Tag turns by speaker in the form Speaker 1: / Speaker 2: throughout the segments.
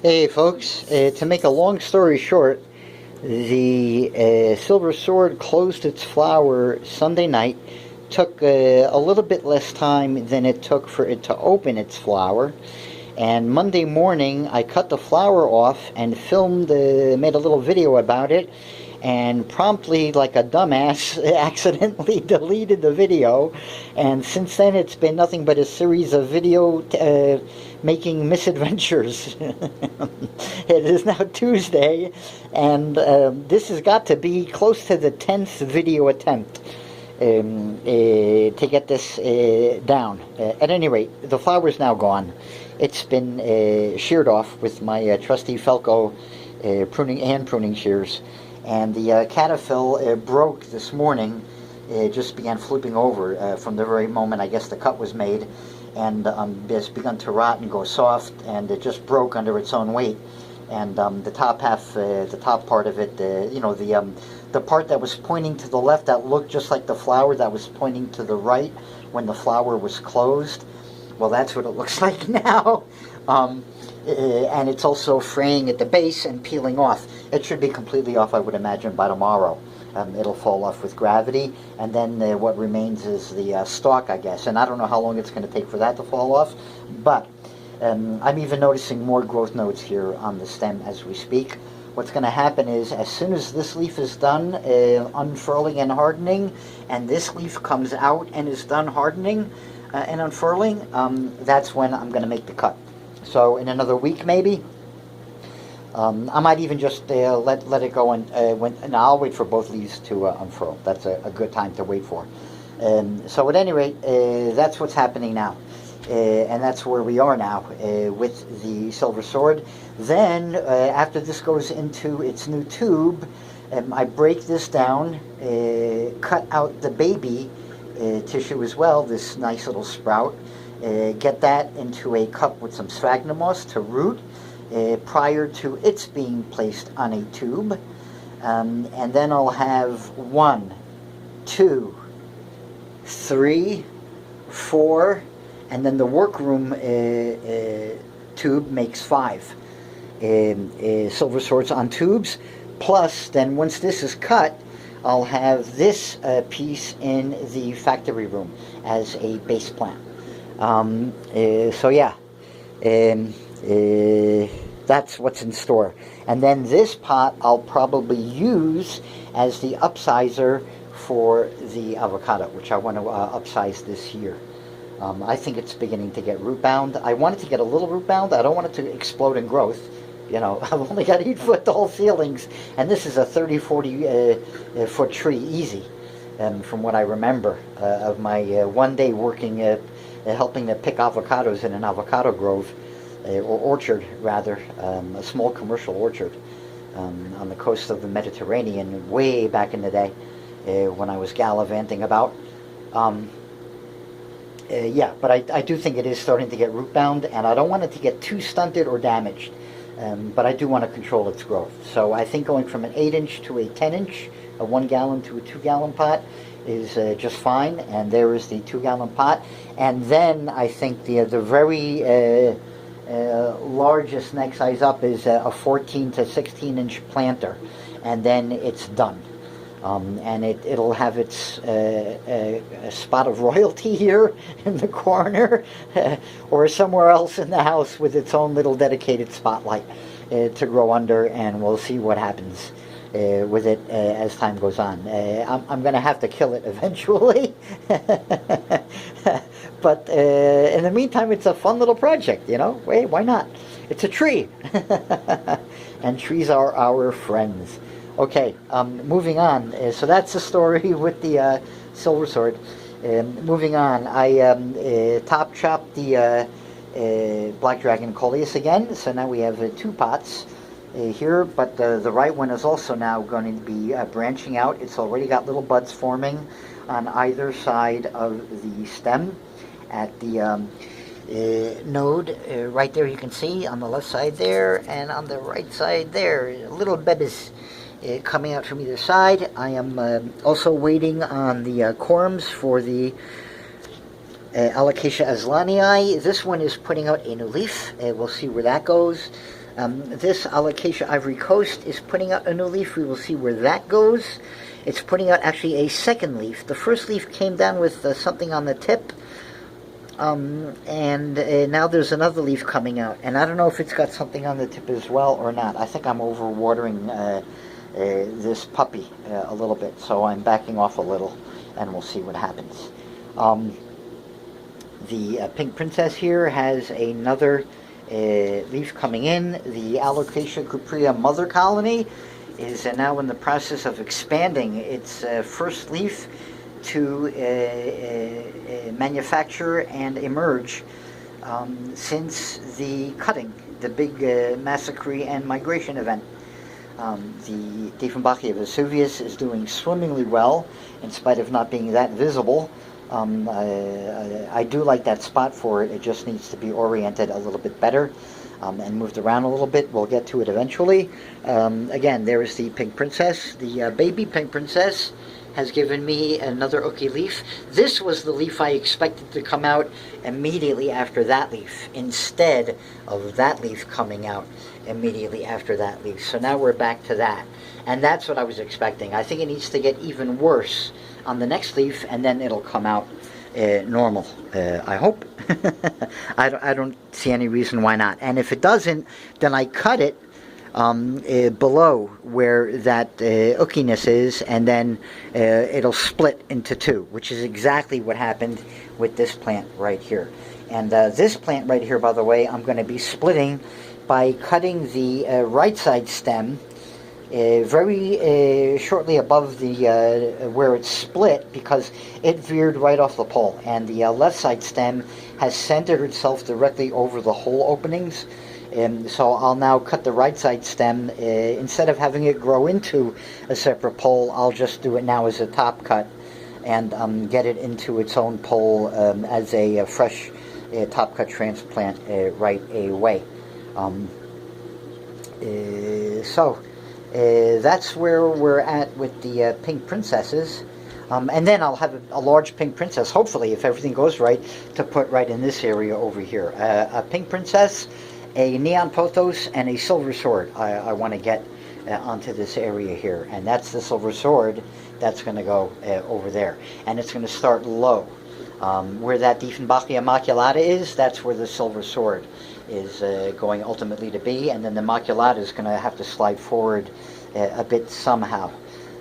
Speaker 1: Hey folks, to make a long story short, the Silver Sword closed its flower Sunday night. Took a little bit less time than it took for it to open its flower. And Monday morning, I cut the flower off and made a little video about it, and promptly, like a dumbass, accidentally deleted the video. And since then, it's been nothing but a series of video making misadventures. It is now Tuesday, and this has got to be close to the 10th video attempt to get this down. At any rate, the flower's now gone. It's been sheared off with my trusty Felco pruning shears, and the caterpillar broke this morning. It just began flipping over from the very moment I guess the cut was made, and it's begun to rot and go soft, and it just broke under its own weight. And the top half, the top part of it, the part that was pointing to the left that looked just like the flower that was pointing to the right when the flower was closed. Well, that's what it looks like now. And it's also fraying at the base and peeling off. It should be completely off, I would imagine, by tomorrow. It'll fall off with gravity, and then what remains is the stalk, I guess. And I don't know how long it's going to take for that to fall off, but I'm even noticing more growth nodes here on the stem as we speak. What's going to happen is, as soon as this leaf is done unfurling and hardening, and this leaf comes out and is done hardening and unfurling, that's when I'm going to make the cut. So in another week, maybe. I might even just let it go, and I'll wait for both leaves to unfurl. That's a good time to wait for. So at any rate, that's what's happening now. And that's where we are now with the Silver Sword. Then, after this goes into its new tube, I break this down, cut out the baby tissue as well, this nice little sprout, get that into a cup with some sphagnum moss to root prior to its being placed on a tube. And then I'll have 1, 2, 3, 4, and then the workroom tube makes 5 Silver Swords on tubes. Plus, then once this is cut, I'll have this piece in the factory room as a base plant. So yeah, that's what's in store. And then this pot I'll probably use as the upsizer for the avocado, which I want to upsize this year. I think it's beginning to get root bound. I want it to get a little root bound. I don't want it to explode in growth. You know, I've only got 8 foot tall ceilings, and this is a 30, 40 foot tree, easy, from what I remember of my one day working, helping to pick avocados in an avocado grove, or orchard rather, a small commercial orchard on the coast of the Mediterranean way back in the day when I was gallivanting about. Yeah, but I do think it is starting to get root bound, and I don't want it to get too stunted or damaged, but I do want to control its growth. So I think going from an 8-inch to a 10-inch, a 1 gallon to a 2 gallon pot is just fine, and there is the 2 gallon pot. And then I think the very largest next size up is a 14 to 16-inch planter, and then it's done. And it'll have its a spot of royalty here in the corner, or somewhere else in the house with its own little dedicated spotlight to grow under, and we'll see what happens with it as time goes on. I'm going to have to kill it eventually, but in the meantime, it's a fun little project, you know? Hey, why not? It's a tree, and trees are our friends. Okay, moving on. So that's the story with the Silver Sword. Moving on, I top chopped the Black Dragon Coleus again. So now we have 2 pots here, but the right one is also now going to be branching out. It's already got little buds forming on either side of the stem. At the node right there, you can see on the left side there, and on the right side there, little babies coming out from either side. I am also waiting on the corms for the Alocasia aslanii. This one is putting out a new leaf. We'll see where that goes. This Alocasia Ivory Coast is putting out a new leaf. We will see where that goes. It's putting out actually a second leaf. The first leaf came down with something on the tip, and now there's another leaf coming out. And I don't know if it's got something on the tip as well or not. I think I'm overwatering this puppy a little bit, so I'm backing off a little, and we'll see what happens. The Pink Princess here has another leaf coming in. The Alocasia cuprea mother colony is now in the process of expanding its first leaf to manufacture and emerge since the cutting, the big massacre and migration event. The Dieffenbachia vesuvius is doing swimmingly well in spite of not being that visible. I do like that spot for it. It just needs to be oriented a little bit better and moved around a little bit. We'll get to it eventually. Again, there is the Pink Princess. The baby Pink Princess has given me another Uki leaf. This was the leaf I expected to come out immediately after that leaf, instead of that leaf coming out immediately after that leaf. So now we're back to that. And that's what I was expecting. I think it needs to get even worse on the next leaf, and then it'll come out normal. I hope. I don't see any reason why not. And if it doesn't, then I cut it below where that ukiness is, and then it'll split into two, which is exactly what happened with this plant right here. And this plant right here, by the way, I'm going to be splitting by cutting the right side stem very shortly above the where it's split, because it veered right off the pole, and the left side stem has centered itself directly over the hole openings. So I'll now cut the right side stem. Instead of having it grow into a separate pole, I'll just do it now as a top cut and get it into its own pole as a fresh top cut transplant right away. So that's where we're at with the Pink Princesses. And then I'll have a large Pink Princess, hopefully, if everything goes right, to put right in this area over here. A Pink Princess, a Neon Pothos, and a Silver Sword I want to get onto this area here. And that's the Silver Sword that's going to go over there. And it's going to start low. Where that Dieffenbachia maculata is, that's where the Silver Sword is going ultimately to be. And then the maculata is going to have to slide forward a bit somehow.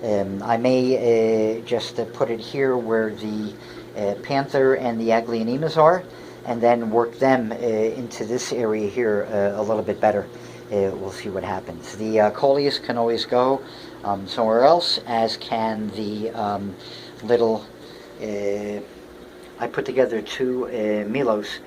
Speaker 1: I may just put it here where the Panther and the Aglionemas are, and then work them into this area here a little bit better. We'll see what happens. The Coleus can always go somewhere else, as can the little... I put together two Milos,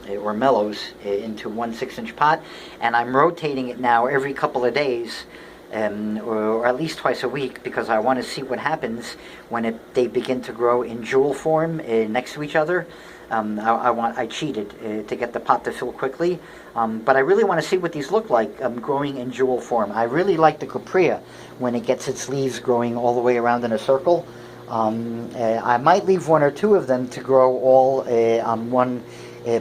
Speaker 1: or Mellows, into one 6-inch pot, and I'm rotating it now every couple of days, or at least twice a week, because I want to see what happens when they begin to grow in jewel form next to each other. I cheated to get the pot to fill quickly, but I really want to see what these look like growing in jewel form. I really like the cuprea when it gets its leaves growing all the way around in a circle. I might leave one or two of them to grow all on one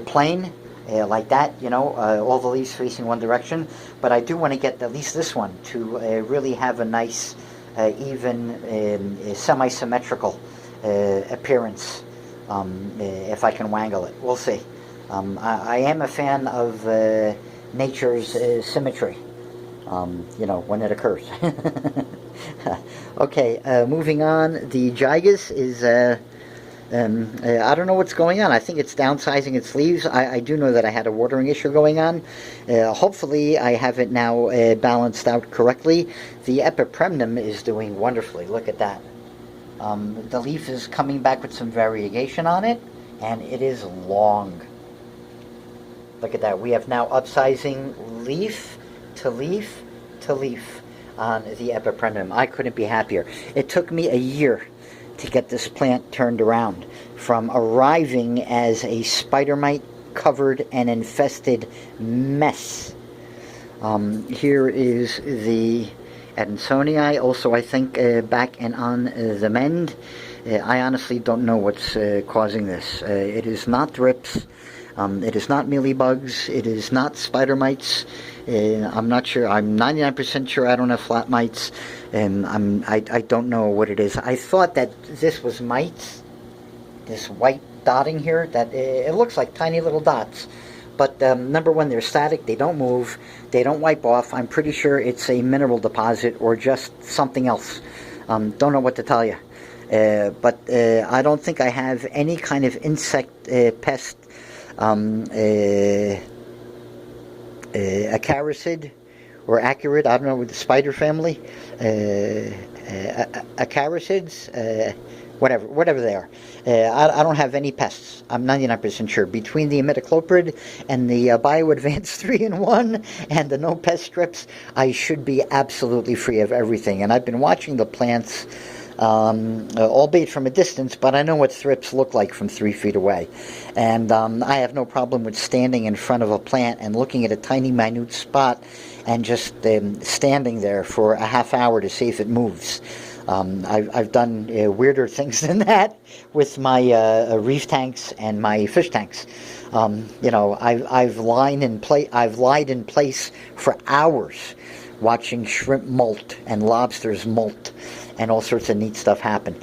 Speaker 1: plane, like that, all the leaves facing one direction. But I do want to get at least this one to really have a nice, even, semi-symmetrical appearance, if I can wangle it. We'll see. I am a fan of nature's symmetry, when it occurs. Okay, moving on. The Gigas is... I don't know what's going on. I think it's downsizing its leaves. I do know that I had a watering issue going on. Hopefully I have it now balanced out correctly. The Epipremnum is doing wonderfully. Look at that. The leaf is coming back with some variegation on it, and it is long. Look at that. We have now upsizing leaf to leaf to leaf on the Epipremnum. I couldn't be happier. It took me a year to get this plant turned around, from arriving as a spider mite covered and infested mess. Here is the Adansonii, also I think back and on the mend. I honestly don't know what's causing this. It is not thrips. It is not mealybugs. It is not spider mites. I'm not sure. I'm 99% sure I don't have flat mites. I don't know what it is. I thought that this was mites. This white dotting here. That it looks like tiny little dots. But number one, they're static. They don't move. They don't wipe off. I'm pretty sure it's a mineral deposit or just something else. Don't know what to tell you. But I don't think I have any kind of insect pest. Acaricid or Acarid, I don't know, with the spider family, Acaricids, whatever they are. I don't have any pests. I'm 99% sure. Between the imidacloprid and the BioAdvance 3-in-1 and the no pest strips, I should be absolutely free of everything. And I've been watching the plants, albeit from a distance, but I know what thrips look like from 3 feet away. And I have no problem with standing in front of a plant and looking at a tiny, minute spot and just standing there for a half hour to see if it moves. I've done weirder things than that with my reef tanks and my fish tanks. I've lied in place for hours watching shrimp molt and lobsters molt and all sorts of neat stuff happen.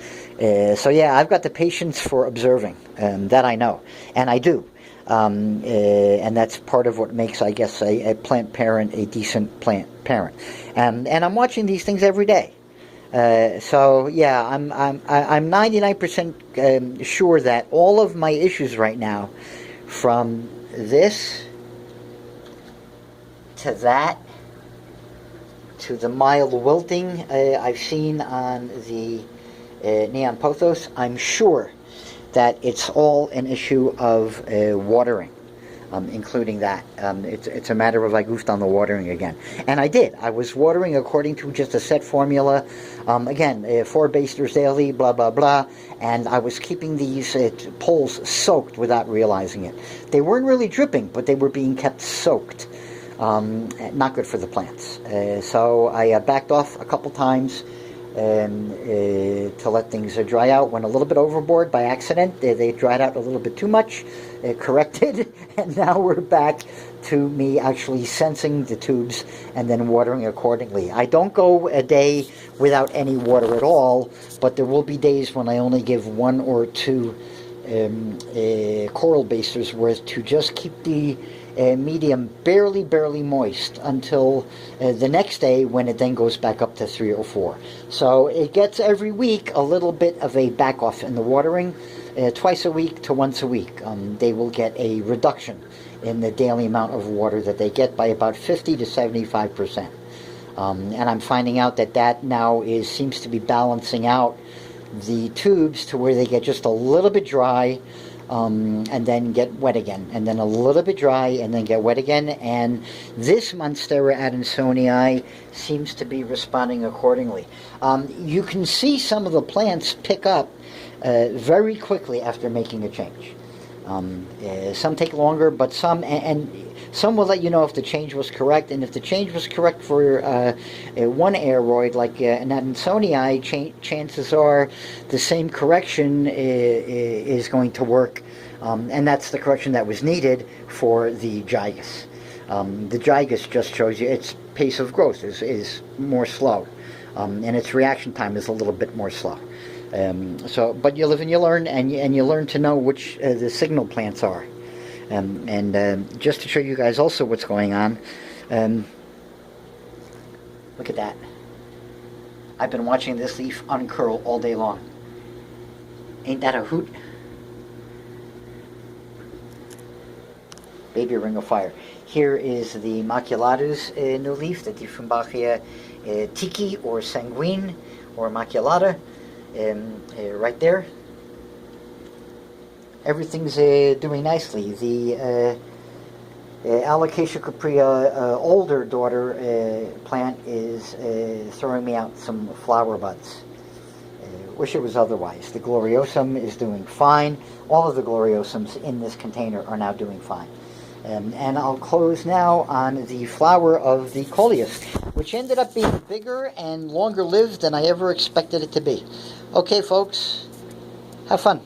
Speaker 1: So yeah, I've got the patience for observing, that I know, and I do. And that's part of what makes, I guess, a plant parent a decent plant parent. And I'm watching these things every day. So yeah, I'm 99% sure that all of my issues right now, from this to that to the mild wilting I've seen on the neon pothos, I'm sure that it's all an issue of watering. Including that. It's a matter of I goofed on the watering again. And I did. I was watering according to just a set formula. Again, 4 basters daily, blah, blah, blah. And I was keeping these poles soaked without realizing it. They weren't really dripping, but they were being kept soaked. Not good for the plants. So I backed off a couple times to let things dry out. Went a little bit overboard by accident. They dried out a little bit too much. Corrected, and now we're back to me actually sensing the tubes and then watering accordingly. I don't go a day without any water at all, but there will be days when I only give 1 or 2 coral basters worth to just keep the medium barely moist until the next day, when it then goes back up to 3 or 4. So it gets every week a little bit of a back off in the watering. Twice a week to once a week, they will get a reduction in the daily amount of water that they get by about 50 to 75%. And I'm finding out that now seems to be balancing out the tubes to where they get just a little bit dry, and then get wet again, and then a little bit dry, and then get wet again. And this Monstera adansonii seems to be responding accordingly. You can see some of the plants pick up very quickly after making a change. Some take longer, but some will let you know if the change was correct. And if the change was correct for one aeroid, like an adansonii, chances are the same correction is going to work. And that's the correction that was needed for the Gigas. The Gigas just shows you its pace of growth is more slow, and its reaction time is a little bit more slow. But you live and you learn, and you learn to know which the signal plants are. And just to show you guys also what's going on, look at that. I've been watching this leaf uncurl all day long. Ain't that a hoot? Baby ring of fire. Here is the maculatus new leaf, the Dieffenbachia tiki or sanguine or maculata. Right there. Everything's doing nicely. The Alocasia caprea older daughter plant is throwing me out some flower buds. Wish it was otherwise. The gloriosum is doing fine. All of the gloriosums in this container are now doing fine. And I'll close now on the flower of the coleus, which ended up being bigger and longer lived than I ever expected it to be. Okay, folks, have fun.